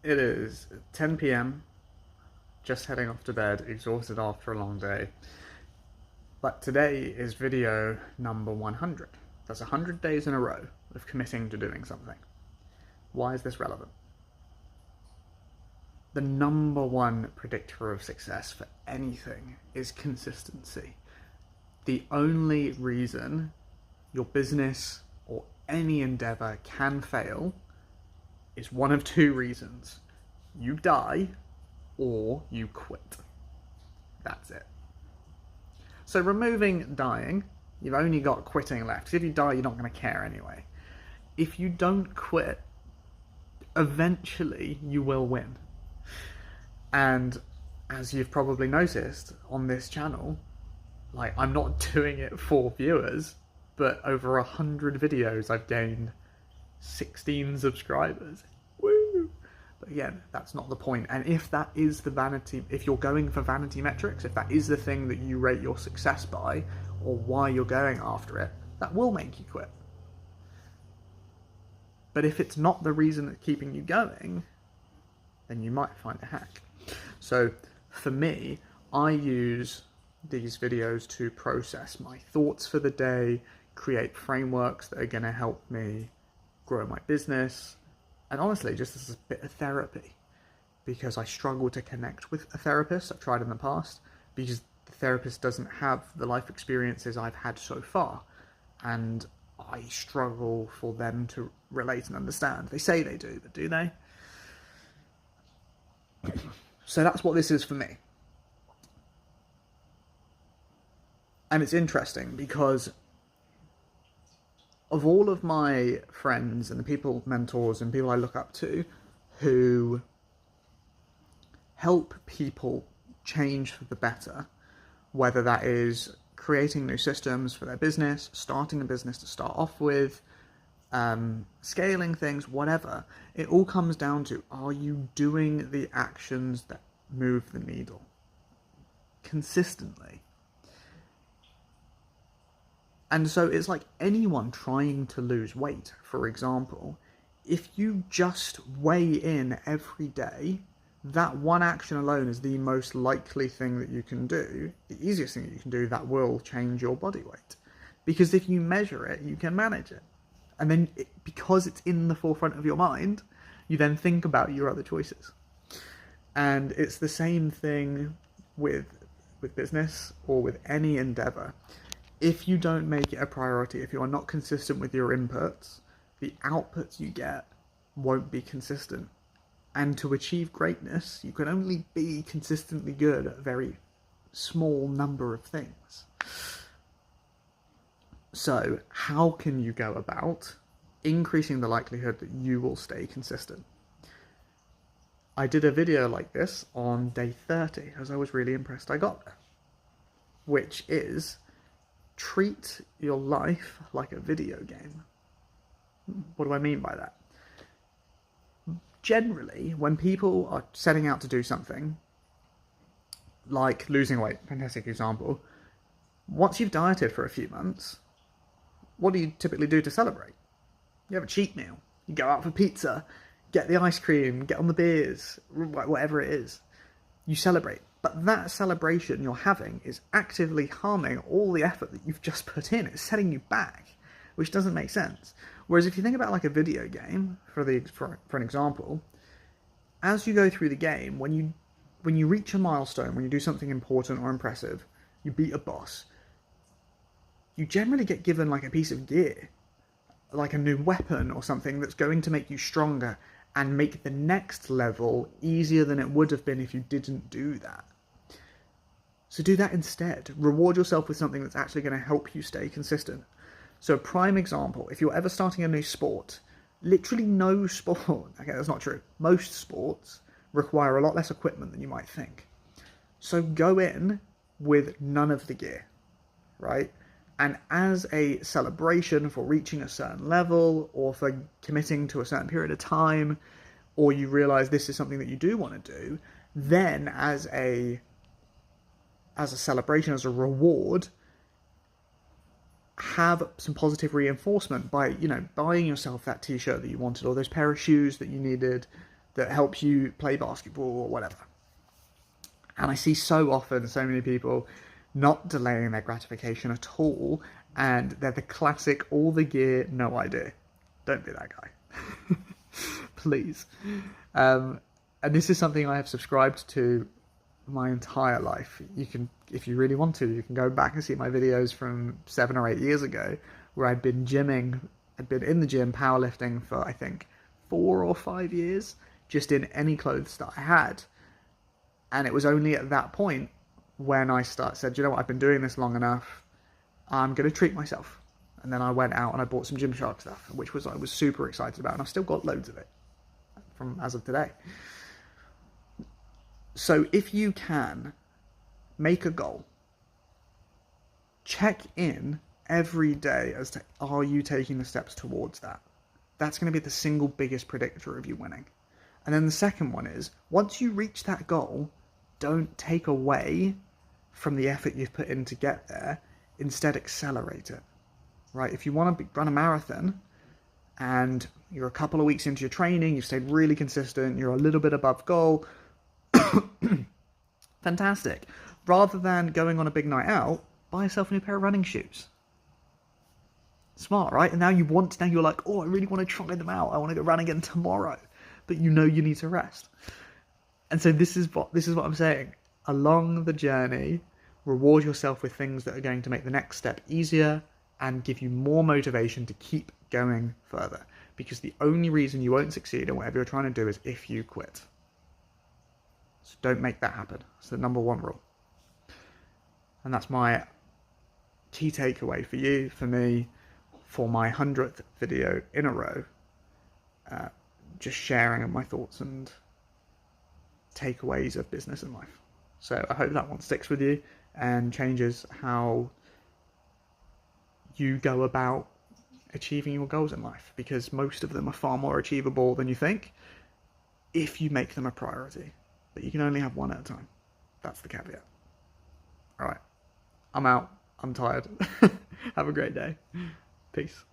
It is 10 p.m., just heading off to bed, exhausted after a long day. But today is video number 100. That's 100 days in a row of committing to doing something. Why is this relevant? The number one predictor of success for anything is consistency. The only reason your business or any endeavor can fail is one of two reasons. You die or you quit. That's it. So removing dying, you've only got quitting left. Because if you die, you're not going to care anyway. If you don't quit, eventually you will win. And as you've probably noticed on this channel, like, I'm not doing it for viewers, but over 100 videos I've gained 16 subscribers. Woo! But again, that's not the point. And if that is the vanity, if you're going for vanity metrics, if that is the thing that you rate your success by, or why you're going after it, that will make you quit. But if it's not the reason that's keeping you going, then you might find a hack. So for me, I use these videos to process my thoughts for the day, create frameworks that are going to help me grow my business, and honestly, just as a bit of therapy, because I struggle to connect with a therapist. I've tried in the past, because the therapist doesn't have the life experiences I've had so far, and I struggle for them to relate and understand. They say they do, but do they? So that's what this is for me. And it's interesting because of all of my friends and the people, mentors and people I look up to who help people change for the better, whether that is creating new systems for their business, starting a business to start off with, scaling things, whatever, it all comes down to, are you doing the actions that move the needle consistently? And so it's like anyone trying to lose weight, for example. If you just weigh in every day, that one action alone is the most likely thing that you can do, the easiest thing that you can do that will change your body weight. Because if you measure it, you can manage it. And then because it's in the forefront of your mind, you then think about your other choices. And it's the same thing with business or with any endeavor. If you don't make it a priority, if you are not consistent with your inputs, the outputs you get won't be consistent. And to achieve greatness, you can only be consistently good at a very small number of things. So how can you go about increasing the likelihood that you will stay consistent? I did a video like this on day 30, as I was really impressed I got there, which is treat your life like a video game. What do I mean by that? Generally, when people are setting out to do something, like losing weight, fantastic example, once you've dieted for a few months, what do you typically do to celebrate? You have a cheat meal. You go out for pizza, get the ice cream, get on the beers, whatever it is. You celebrate. But that celebration you're having is actively harming all the effort that you've just put in. It's setting you back, which doesn't make sense. Whereas if you think about like a video game, for an example, as you go through the game, when you reach a milestone, when you do something important or impressive, you beat a boss, you generally get given like a piece of gear, like a new weapon or something that's going to make you stronger and make the next level easier than it would have been if you didn't do that. So do that instead. Reward yourself with something that's actually going to help you stay consistent. So a prime example, if you're ever starting a new sport, literally no sport, okay, that's not true, most sports require a lot less equipment than you might think. So go in with none of the gear, right? And as a celebration for reaching a certain level, or for committing to a certain period of time, or you realize this is something that you do want to do, then as a celebration, as a reward, have some positive reinforcement by, buying yourself that t-shirt that you wanted, or those pair of shoes that you needed, that helps you play basketball or whatever. And I see so often so many people not delaying their gratification at all, and they're the classic all the gear, no idea. Don't be that guy. Please. And this is something I have subscribed to my entire life. You can, if you really want to, you can go back and see my videos from 7 or 8 years ago where I'd been gymming, I'd been in the gym powerlifting for I think 4 or 5 years, just in any clothes that I had. And it was only at that point when I said, you know what, I've been doing this long enough, I'm going to treat myself. And then I went out and I bought some Gymshark stuff, which I was super excited about, and I've still got loads of it from as of today. So if you can make a goal, check in every day as to, are you taking the steps towards that? That's going to be the single biggest predictor of you winning. And then the second one is, once you reach that goal, don't take away from the effort you've put in to get there. Instead, accelerate it. Right? If you want to run a marathon and you're a couple of weeks into your training, you've stayed really consistent, you're a little bit above goal, fantastic. Rather than going on a big night out, buy yourself a new pair of running shoes. Smart, right? And now you're like, oh, I really want to try them out. I want to go run again tomorrow. But you know you need to rest. And so this is what I'm saying. Along the journey, reward yourself with things that are going to make the next step easier and give you more motivation to keep going further. Because the only reason you won't succeed in whatever you're trying to do is if you quit. So don't make that happen. It's the number one rule. And that's my key takeaway for you, for me, for my 100th video in a row. Just sharing my thoughts and takeaways of business and life. So I hope that one sticks with you and changes how you go about achieving your goals in life, because most of them are far more achievable than you think if you make them a priority. But you can only have one at a time. That's the caveat. All right. I'm out. I'm tired. Have a great day. Peace.